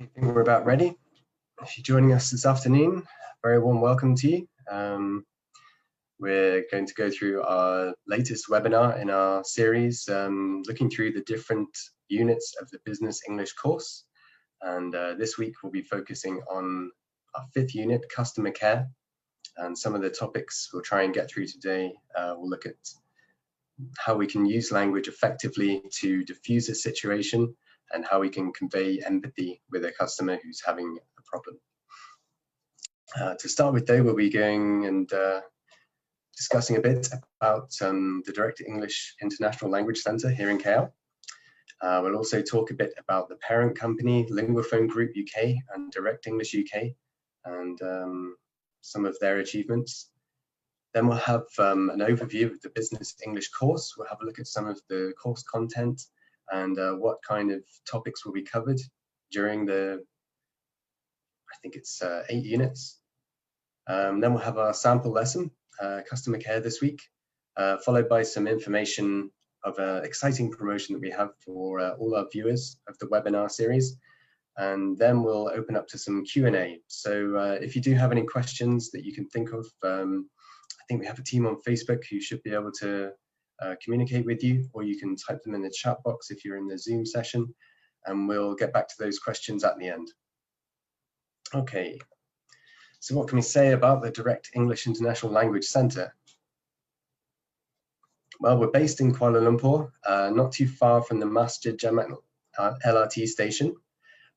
I think we're about ready. If you're joining us this afternoon, very warm welcome to you. We're going to go through our latest webinar in our series, looking through the different units of the Business English course. And this week we'll be focusing on our 5th unit, Customer Care. And some of the topics we'll try and get through today, we'll look at how we can use language effectively to diffuse a situation and how we can convey empathy with a customer who's having a problem. To start with, though, we'll be going and discussing a bit about the Direct English International Language Centre here in KL. We'll also talk a bit about the parent company, Linguaphone Group UK and Direct English UK, and some of their achievements. Then we'll have an overview of the Business English course. We'll have a look at some of the course content and what kind of topics will be covered during the, I think it's 8 units. Then we'll have our sample lesson, Customer Care this week, followed by some information of an exciting promotion that we have for all our viewers of the webinar series. And then we'll open up to some Q&A. So if you do have any questions that you can think of, I think we have a team on Facebook who should be able to communicate with you, or you can type them in the chat box if you're in the Zoom session, and we'll get back to those questions at the end. Okay, so what can we say about the Direct English International Language Centre? Well, we're based in Kuala Lumpur, not too far from the Masjid Jamal LRT station.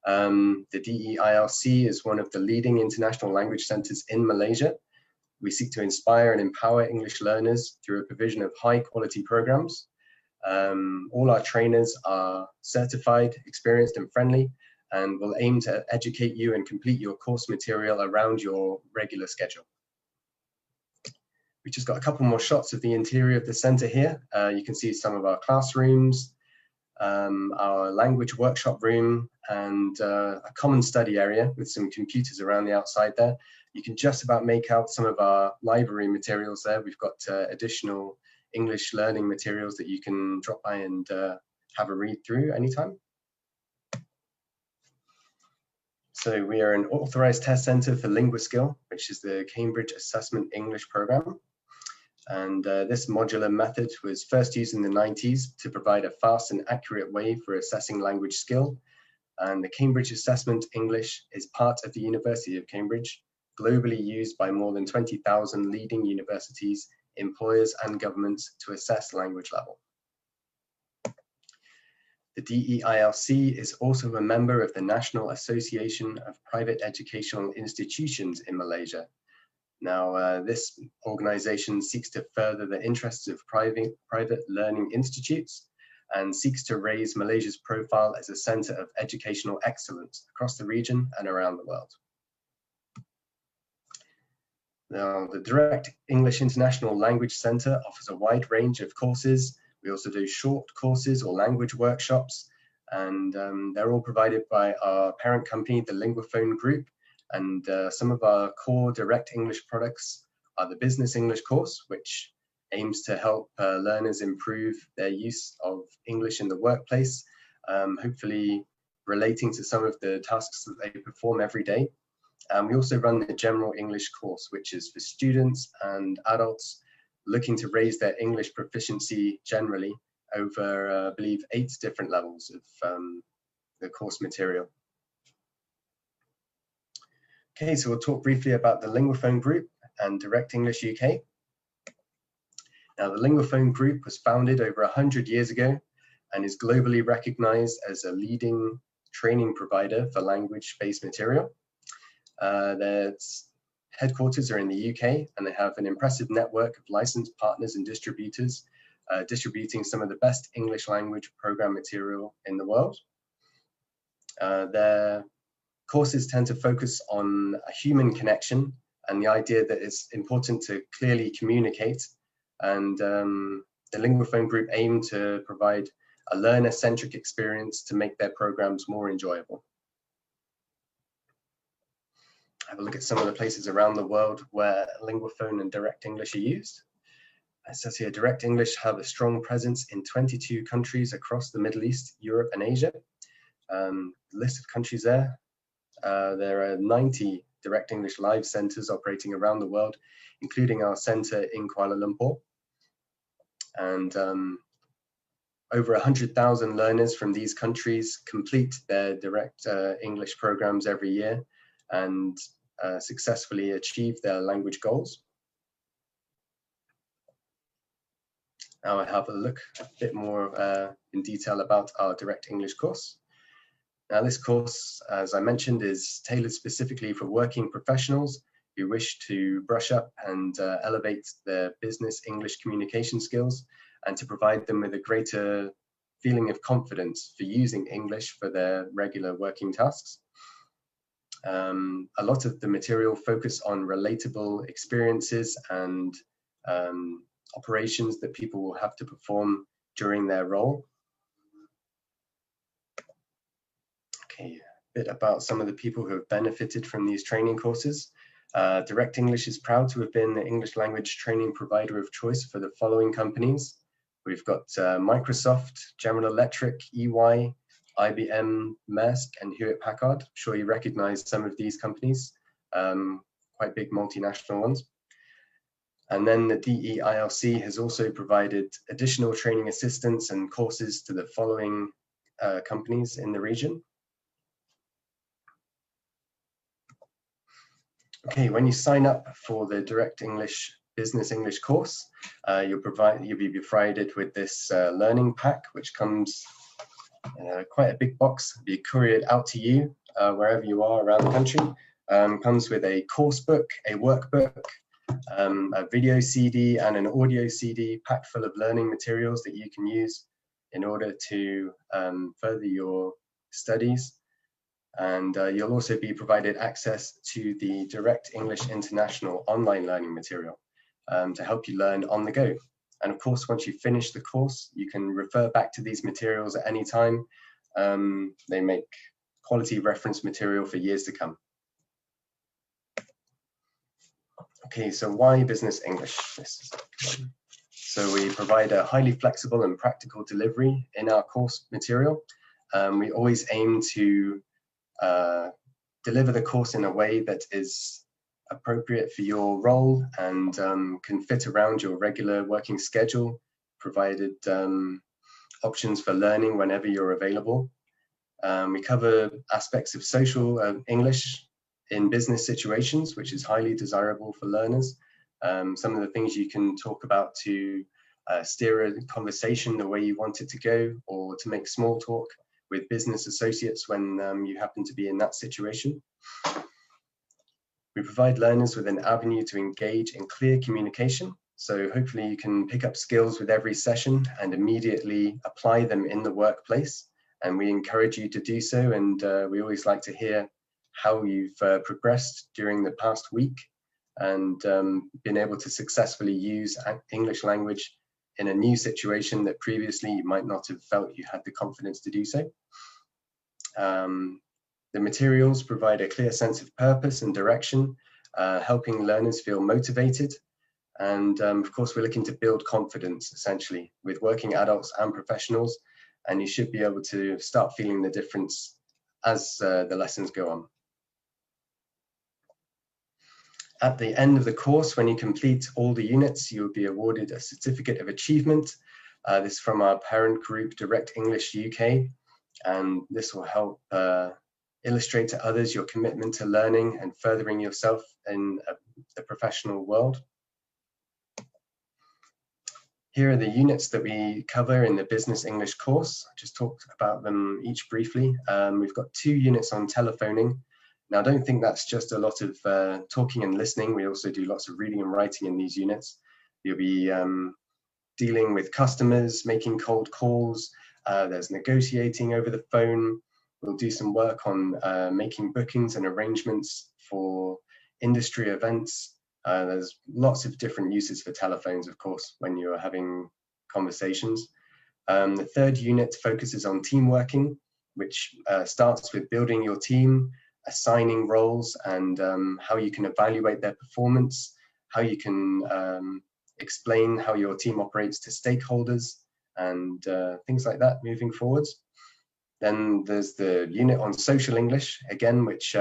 The DEILC is one of the leading international language centres in Malaysia. We seek to inspire and empower English learners through a provision of high quality programs. All our trainers are certified, experienced and friendly, and will aim to educate you and complete your course material around your regular schedule. We've just got a couple more shots of the interior of the centre here. You can see some of our classrooms, our language workshop room, and a common study area with some computers around the outside there. You can just about make out some of our library materials there. We've got additional English learning materials that you can drop by and have a read through anytime. So we are an authorised test centre for LinguaSkill, which is the Cambridge Assessment English programme. And this modular method was first used in the 90s to provide a fast and accurate way for assessing language skill. And the Cambridge Assessment English is part of the University of Cambridge, globally used by more than 20,000 leading universities, employers and governments to assess language level. The DEILC is also a member of the National Association of Private Educational Institutions in Malaysia. Now, this organization seeks to further the interests of private learning institutes and seeks to raise Malaysia's profile as a center of educational excellence across the region and around the world. Now, the Direct English International Language Centre offers a wide range of courses. We also do short courses or language workshops, and they're all provided by our parent company, the Linguaphone Group. And some of our core direct English products are the Business English course, which aims to help learners improve their use of English in the workplace, hopefully relating to some of the tasks that they perform every day. We also run the General English course, which is for students and adults looking to raise their English proficiency generally over, I believe, 8 different levels of the course material. Okay, so we'll talk briefly about the Linguaphone Group and Direct English UK. Now, the Linguaphone Group was founded over 100 years ago and is globally recognized as a leading training provider for language-based material. Their headquarters are in the UK, and they have an impressive network of licensed partners and distributors distributing some of the best English language program material in the world. Their courses tend to focus on a human connection and the idea that it's important to clearly communicate. And the Linguaphone Group aim to provide a learner-centric experience to make their programs more enjoyable. Have a look at some of the places around the world where Linguaphone and Direct English are used. It says here, Direct English have a strong presence in 22 countries across the Middle East, Europe and Asia. The list of countries there There are 90 Direct English Live centers operating around the world, including our center in Kuala Lumpur. And over 100,000 learners from these countries complete their Direct English programs every year and successfully achieve their language goals. Now I have a look a bit more in detail about our Direct English course. Now this course, as I mentioned, is tailored specifically for working professionals who wish to brush up and elevate their business English communication skills, and to provide them with a greater feeling of confidence for using English for their regular working tasks. A lot of the material focus on relatable experiences and operations that people will have to perform during their role. Okay, a bit about some of the people who have benefited from these training courses. Direct English is proud to have been the English language training provider of choice for the following companies. We've got Microsoft, General Electric, EY, IBM, Maersk, and Hewlett Packard. I'm sure you recognize some of these companies, quite big multinational ones. And then the DEILC has also provided additional training assistance and courses to the following companies in the region. Okay, when you sign up for the Direct English Business English course, you'll be provided with this learning pack, which comes in quite a big box, be couriered out to you wherever you are around the country. Comes with a course book, a workbook, a video CD and an audio CD packed full of learning materials that you can use in order to further your studies. And you'll also be provided access to the Direct English International online learning material to help you learn on the go. And of course, once you finish the course, you can refer back to these materials at any time. They make quality reference material for years to come. Okay, so why business English? So we provide a highly flexible and practical delivery in our course material. We always aim to deliver the course in a way that is appropriate for your role and can fit around your regular working schedule, provided options for learning whenever you're available. We cover aspects of social English in business situations, which is highly desirable for learners. Some of the things you can talk about to steer a conversation the way you want it to go, or to make small talk with business associates when you happen to be in that situation. We provide learners with an avenue to engage in clear communication. So hopefully you can pick up skills with every session and immediately apply them in the workplace. And we encourage you to do so. And we always like to hear how you've progressed during the past week and been able to successfully use English language in a new situation that previously you might not have felt you had the confidence to do so. The materials provide a clear sense of purpose and direction, helping learners feel motivated. And of course, we're looking to build confidence, essentially, with working adults and professionals. And you should be able to start feeling the difference as the lessons go on. At the end of the course, when you complete all the units, you'll be awarded a certificate of achievement. This is from our parent group, Direct English UK, and this will help illustrate to others your commitment to learning and furthering yourself in the professional world. Here are the units that we cover in the Business English course. I just talked about them each briefly. We've got 2 units on telephoning. Now, I don't think that's just a lot of talking and listening. We also do lots of reading and writing in these units. You'll be dealing with customers, making cold calls. There's negotiating over the phone. We'll do some work on making bookings and arrangements for industry events. There's lots of different uses for telephones, of course, when you're having conversations. The 3rd unit focuses on team working, which starts with building your team, assigning roles, and how you can evaluate their performance, how you can explain how your team operates to stakeholders, and things like that moving forwards. Then there's the unit on social English, again, which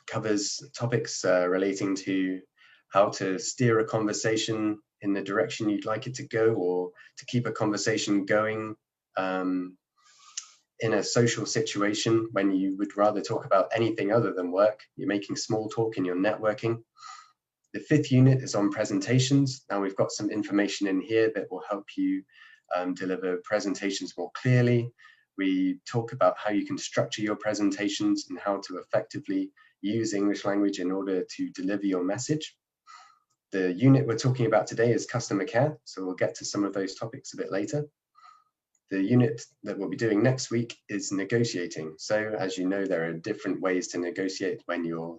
covers topics relating to how to steer a conversation in the direction you'd like it to go, or to keep a conversation going in a social situation when you would rather talk about anything other than work. You're making small talk and you're networking. The fifth unit is on presentations. Now we've got some information in here that will help you deliver presentations more clearly. We talk about how you can structure your presentations and how to effectively use English language in order to deliver your message. The unit we're talking about today is customer care, so we'll get to some of those topics a bit later. The unit that we'll be doing next week is negotiating. So as you know, there are different ways to negotiate when you're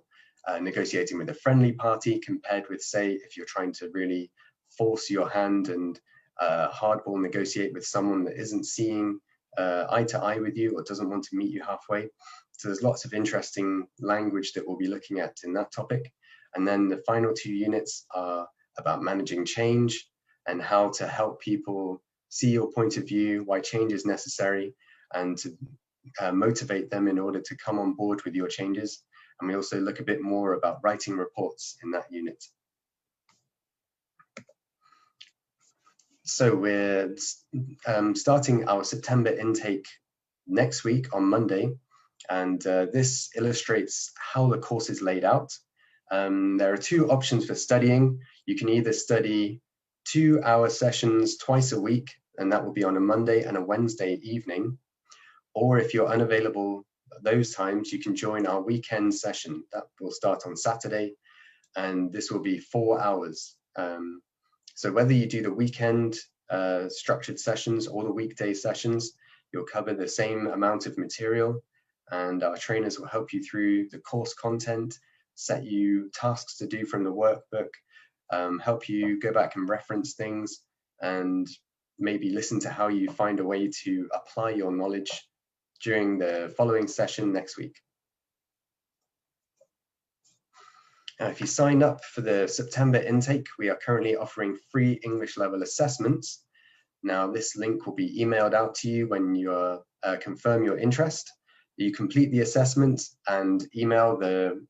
negotiating with a friendly party compared with, say, if you're trying to really force your hand and hardball negotiate with someone that isn't seeing eye to eye with you or doesn't want to meet you halfway. So there's lots of interesting language that we'll be looking at in that topic. And then the final two units are about managing change and how to help people see your point of view, why change is necessary, and to motivate them in order to come on board with your changes. And we also look a bit more about writing reports in that unit. So we're starting our September intake next week on Monday, and this illustrates how the course is laid out. There are two options for studying. You can either study 2-hour sessions twice a week, and that will be on a Monday and a Wednesday evening. Or if you're unavailable those times, you can join our weekend session. That will start on Saturday, and this will be 4 hours. So whether you do the weekend structured sessions or the weekday sessions, you'll cover the same amount of material, and our trainers will help you through the course content, set you tasks to do from the workbook, help you go back and reference things, and maybe listen to how you find a way to apply your knowledge during the following session next week. Now, if you sign up for the September intake, we are currently offering free English level assessments. Now, this link will be emailed out to you when you confirm your interest. You complete the assessment and email the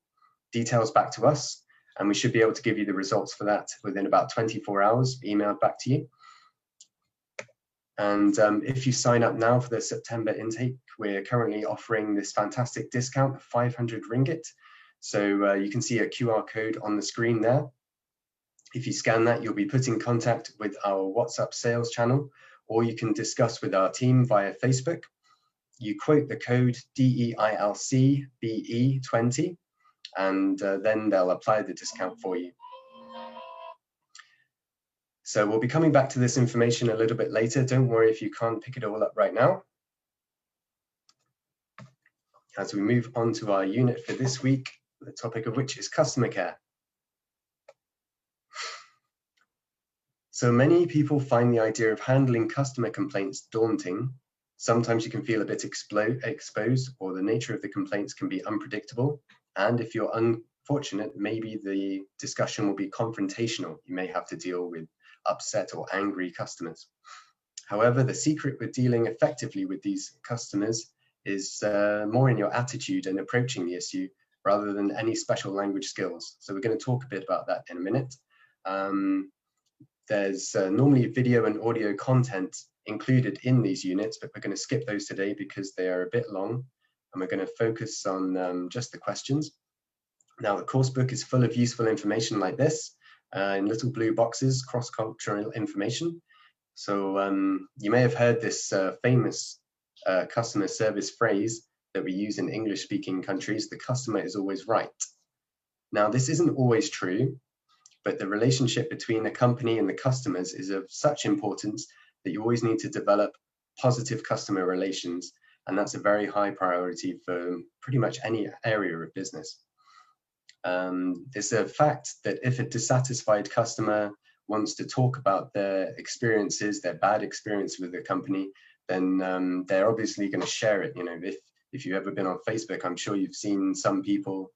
details back to us, and we should be able to give you the results for that within about 24 hours, emailed back to you. And if you sign up now for the September intake, we're currently offering this fantastic discount of 500 ringgit. So you can see a QR code on the screen there. If you scan that, you'll be put in contact with our WhatsApp sales channel, or you can discuss with our team via Facebook. You quote the code DEILCBE20, and then they'll apply the discount for you. So we'll be coming back to this information a little bit later. Don't worry if you can't pick it all up right now. As we move on to our unit for this week, the topic of which is customer care. So many people find the idea of handling customer complaints daunting. Sometimes you can feel a bit exposed, or the nature of the complaints can be unpredictable. And if you're unfortunate, maybe the discussion will be confrontational. You may have to deal with upset or angry customers. However, the secret with dealing effectively with these customers is more in your attitude and approaching the issue rather than any special language skills. So we're going to talk a bit about that in a minute. There's normally video and audio content included in these units, but we're going to skip those today because they are a bit long, and we're going to focus on just the questions. Now, the course book is full of useful information like this, in little blue boxes, cross-cultural information. So you may have heard this famous customer service phrase that we use in English-speaking countries: the customer is always right. Now, this isn't always true, but the relationship between a company and the customers is of such importance that you always need to develop positive customer relations, and that's a very high priority for pretty much any area of business. It's a fact that if a dissatisfied customer wants to talk about their experiences, their bad experience with the company, then they're obviously going to share it. You know, if you've ever been on Facebook, I'm sure you've seen some people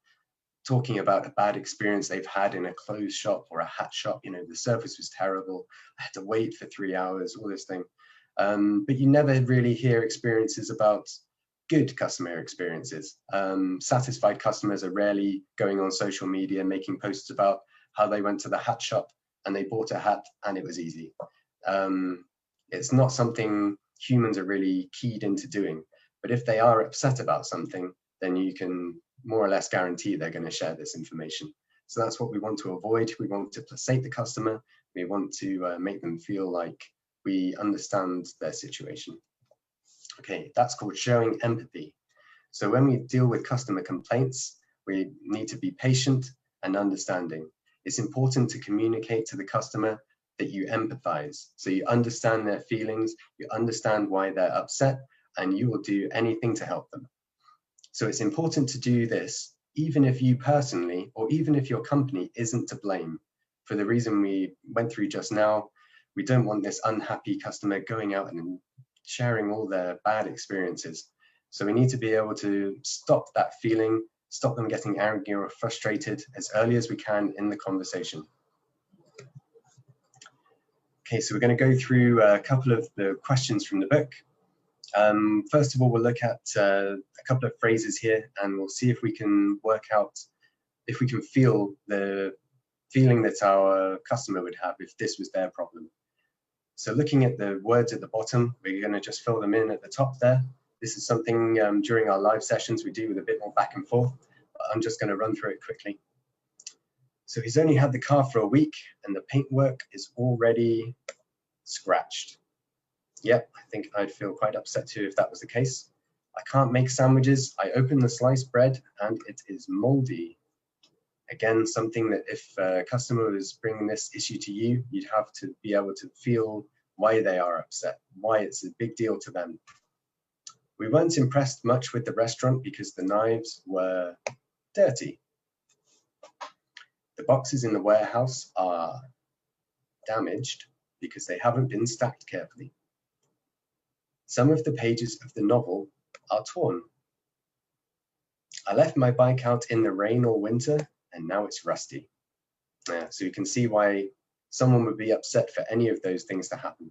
talking about a bad experience they've had in a clothes shop or a hat shop. You know, the service was terrible. I had to wait for 3 hours, all this thing. but you never really hear experiences about good customer experiences. Satisfied customers are rarely going on social media making posts about how they went to the hat shop and they bought a hat and it was easy. It's not something humans are really keyed into doing, but if they are upset about something, then you can more or less guarantee they're going to share this information. So that's what we want to avoid. We want to placate the customer. We want to make them feel like we understand their situation. Okay, that's called showing empathy. So when we deal with customer complaints, we need to be patient and understanding. It's important to communicate to the customer that you empathize. So you understand their feelings, you understand why they're upset, and you will do anything to help them. So it's important to do this, even if you personally, or even if your company isn't to blame. For the reason we went through just now, we don't want this unhappy customer going out and sharing all their bad experiences. So we need to be able to stop that feeling, stop them getting angry or frustrated as early as we can in the conversation. Okay, so we're going to go through a couple of the questions from the book. First of all, we'll look at a couple of phrases here and we'll see if we can work out, if we can feel the feeling that our customer would have if this was their problem. So looking at the words at the bottom, we're going to just fill them in at the top there. This is something during our live sessions we do with a bit more back and forth, but I'm just going to run through it quickly. So he's only had the car for a week and the paintwork is already scratched. Yep, I think I'd feel quite upset too if that was the case. I can't make sandwiches. I open the sliced bread and it is moldy. Again, something that if a customer was bringing this issue to you, you'd have to be able to feel why they are upset, why it's a big deal to them. We weren't impressed much with the restaurant because the knives were dirty. The boxes in the warehouse are damaged because they haven't been stacked carefully. Some of the pages of the novel are torn. I left my bike out in the rain all winter and now it's rusty. So you can see why someone would be upset for any of those things to happen.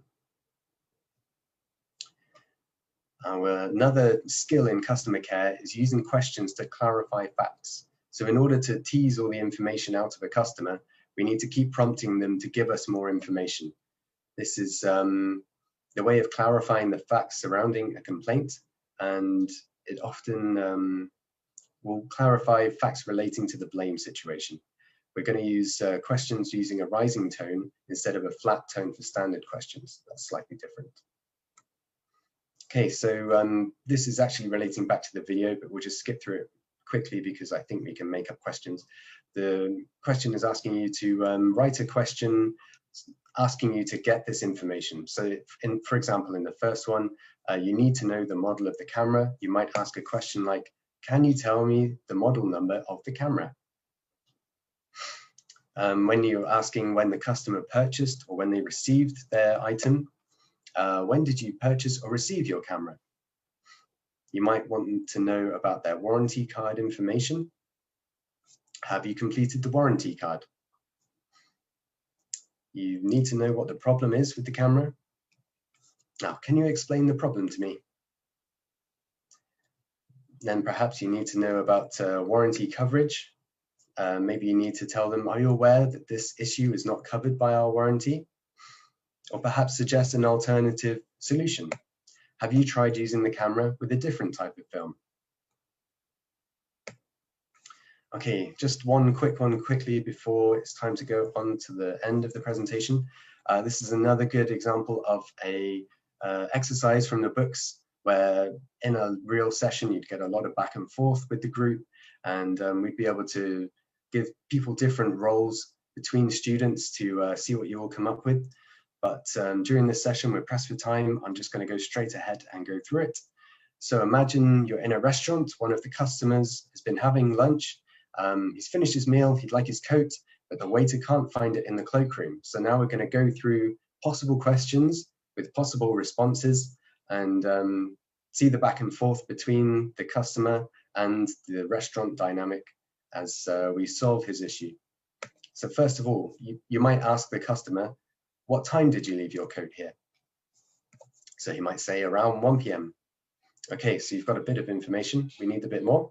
Another skill in customer care is using questions to clarify facts. So in order to tease all the information out of a customer, we need to keep prompting them to give us more information. This is the way of clarifying the facts surrounding a complaint, and it often will clarify facts relating to the blame situation. We're going to use questions using a rising tone instead of a flat tone for standard questions. That's slightly different. Okay, so this is actually relating back to the video, but we'll just skip through it quickly because I think we can make up questions. The question is asking you to write a question asking you to get this information. So for example, in the first one, you need to know the model of the camera. You might ask a question like, can you tell me the model number of the camera? When you're asking when the customer purchased or when they received their item, when did you purchase or receive your camera? You might want to know about their warranty card information. Have you completed the warranty card? You need to know what the problem is with the camera. Now, can you explain the problem to me? Then perhaps you need to know about warranty coverage. Maybe you need to tell them, are you aware that this issue is not covered by our warranty? Or perhaps suggest an alternative solution. Have you tried using the camera with a different type of film? Okay, just one quick one quickly before it's time to go on to the end of the presentation. This is another good example of a exercise from the books where in a real session you'd get a lot of back and forth with the group, and we'd be able to give people different roles between students to see what you all come up with. But during this session, we're pressed for time. I'm just going to go straight ahead and go through it. So imagine you're in a restaurant. One of the customers has been having lunch. He's finished his meal. He'd like his coat, but the waiter can't find it in the cloakroom. So now we're going to go through possible questions with possible responses and see the back and forth between the customer and the restaurant dynamic as we solve his issue. So first of all, you might ask the customer, what time did you leave your coat here? So he might say around 1 p.m. Okay, so you've got a bit of information. We need a bit more.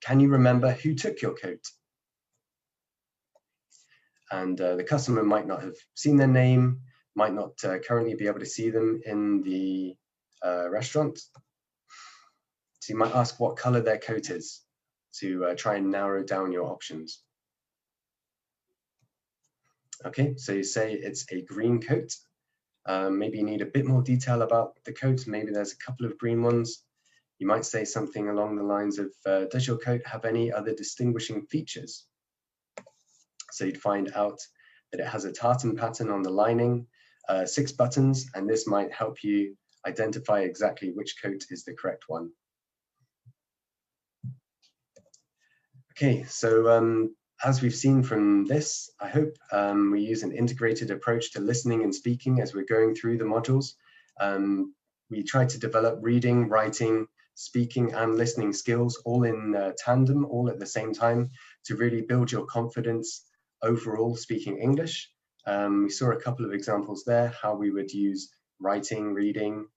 Can you remember who took your coat? And the customer might not have seen their name, might not currently be able to see them in the restaurant. So you might ask what color their coat is to try and narrow down your options. Okay, so you say it's a green coat. Maybe you need a bit more detail about the coat. Maybe there's a couple of green ones. You might say something along the lines of, does your coat have any other distinguishing features? So you'd find out that it has a tartan pattern on the lining, 6 buttons, and this might help you identify exactly which coat is the correct one. Okay, so as we've seen from this, I hope we use an integrated approach to listening and speaking as we're going through the modules. We try to develop reading, writing, speaking and listening skills all in tandem, all at the same time, to really build your confidence overall speaking English. We saw a couple of examples there, how we would use writing, reading.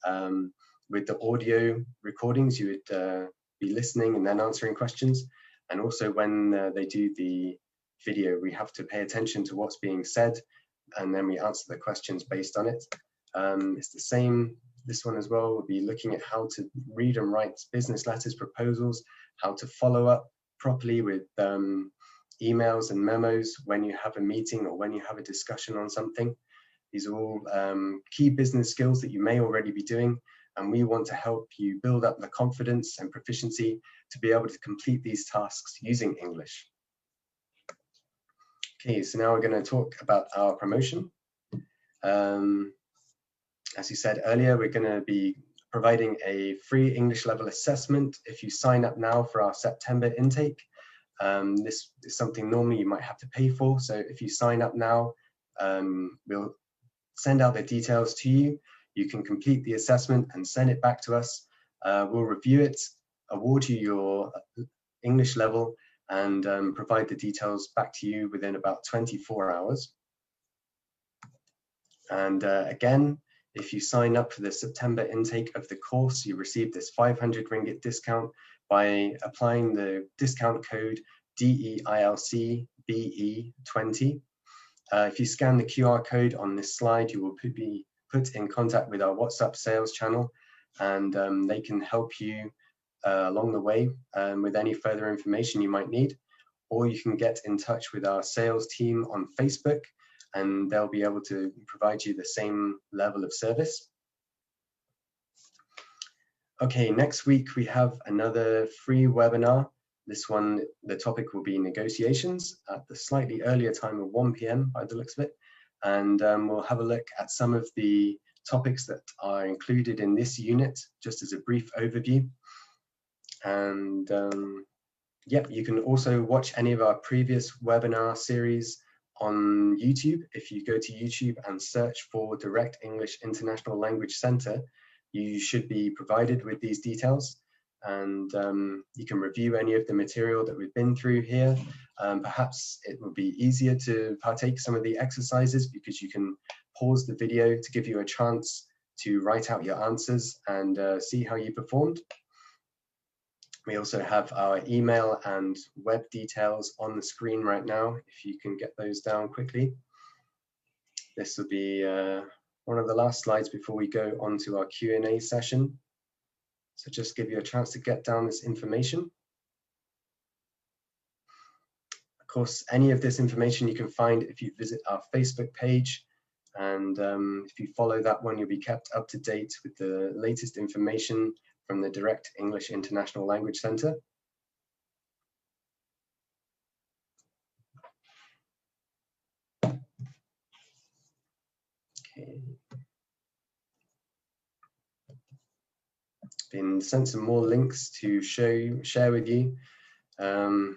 With the audio recordings, you would be listening and then answering questions. And also when they do the video, we have to pay attention to what's being said, and then we answer the questions based on it. It's the same, this one as well. We'll be looking at how to read and write business letters, proposals, how to follow up properly with emails and memos when you have a meeting or when you have a discussion on something. These are all key business skills that you may already be doing, and we want to help you build up the confidence and proficiency to be able to complete these tasks using English. Okay, so now we're going to talk about our promotion. As you said earlier, we're going to be providing a free English level assessment if you sign up now for our September intake. This is something normally you might have to pay for, so if you sign up now, we'll send out the details to you. You can complete the assessment and send it back to us. We'll review it, award you your English level, and provide the details back to you within about 24 hours. And again, if you sign up for the September intake of the course, you receive this 500 ringgit discount by applying the discount code DEILCBE20. If you scan the QR code on this slide, you will be put in contact with our WhatsApp sales channel, and they can help you along the way with any further information you might need. Or you can get in touch with our sales team on Facebook, and they'll be able to provide you the same level of service. Okay, next week we have another free webinar. This one, the topic will be negotiations at the slightly earlier time of 1 p.m. by the looks of it. And we'll have a look at some of the topics that are included in this unit, just as a brief overview. And yeah, you can also watch any of our previous webinar series on YouTube. If you go to YouTube and search for Direct English International Language Center, you should be provided with these details, and you can review any of the material that we've been through here. Perhaps it will be easier to partake some of the exercises because you can pause the video to give you a chance to write out your answers and see how you performed. We also have our email and web details on the screen right now, if you can get those down quickly. This will be one of the last slides before we go on to our Q&A session. So just give you a chance to get down this information. Of course, any of this information you can find if you visit our Facebook page. And if you follow that one, you'll be kept up to date with the latest information from the Direct English International Language Center. Okay. Been sent some more links to share with you. This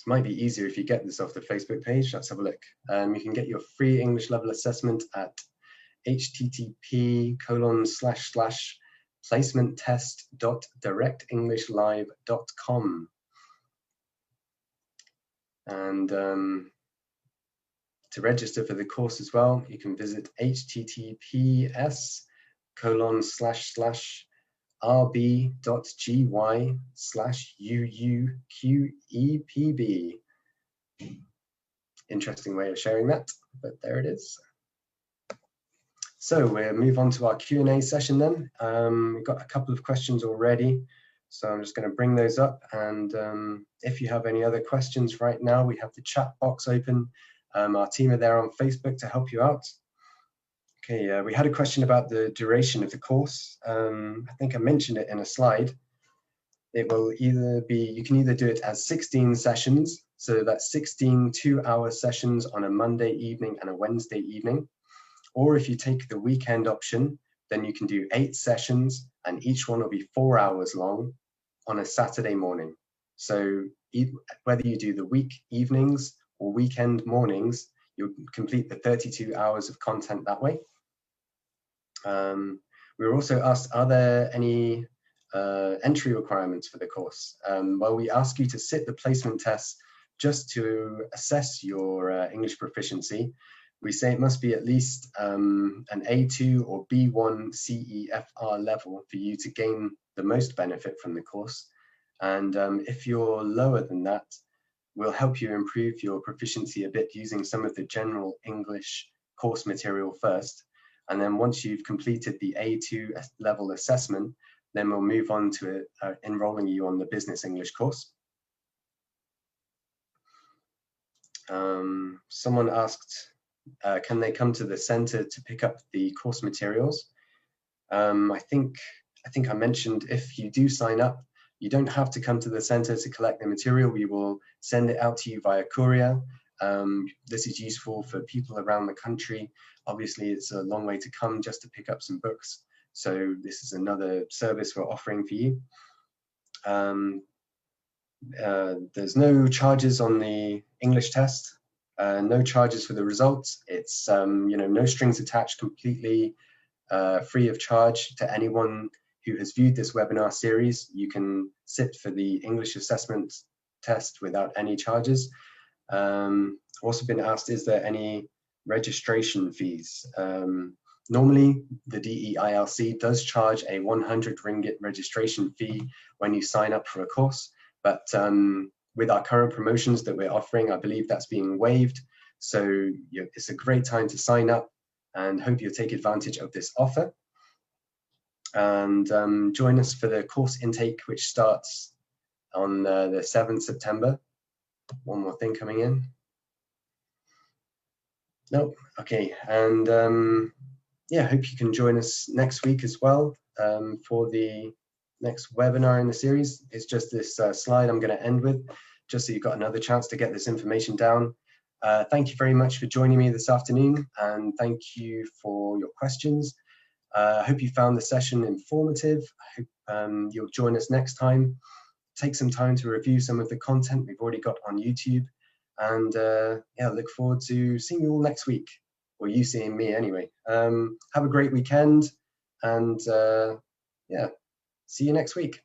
might be easier if you get this off the Facebook page. Let's have a look. You can get your free English level assessment at http://placementtest.directenglishlive.com. And To register for the course as well, you can visit https://rb.gy/uuqepb. Interesting way of sharing that, but there it is. So we'll move on to our Q&A session then. We've got a couple of questions already, so I'm just going to bring those up. And if you have any other questions right now, we have the chat box open. Our team are there on Facebook to help you out. Okay, we had a question about the duration of the course. I think I mentioned it in a slide. It will either be, you can either do it as 16 sessions, so that's 16 two-hour sessions on a Monday evening and a Wednesday evening. Or if you take the weekend option, then you can do 8 sessions and each one will be 4 hours long on a Saturday morning. So whether you do the week evenings or weekend mornings, you'll complete the 32 hours of content that way. We were also asked, are there any entry requirements for the course? Well, we ask you to sit the placement tests just to assess your English proficiency. We say it must be at least an A2 or B1 CEFR level for you to gain the most benefit from the course. And if you're lower than that, we'll help you improve your proficiency a bit using some of the general English course material first. And then once you've completed the A2 level assessment, then we'll move on to enrolling you on the Business English course. Someone asked, can they come to the center to pick up the course materials? I think I mentioned, if you do sign up, you don't have to come to the center to collect the material. We will send it out to you via courier. This is useful for people around the country. Obviously, it's a long way to come just to pick up some books. So this is another service we're offering for you. There's no charges on the English test, no charges for the results. It's no strings attached, completely free of charge to anyone who has viewed this webinar series. You can sit for the English assessment test without any charges. Also been asked, is there any registration fees? Normally, the DEILC does charge a 100 ringgit registration fee when you sign up for a course, but with our current promotions that we're offering, I believe that's being waived. So it's a great time to sign up, and hope you'll take advantage of this offer. And join us for the course intake, which starts on the 7th September. One more thing coming in. Nope. Okay. And yeah, hope you can join us next week as well for the next webinar in the series. It's just this slide I'm going to end with, just so you've got another chance to get this information down. Thank you very much for joining me this afternoon, and thank you for your questions. I hope you found the session informative. I hope you'll join us next time. Take some time to review some of the content we've already got on YouTube. And yeah, look forward to seeing you all next week, or you seeing me anyway. Have a great weekend, and yeah, see you next week.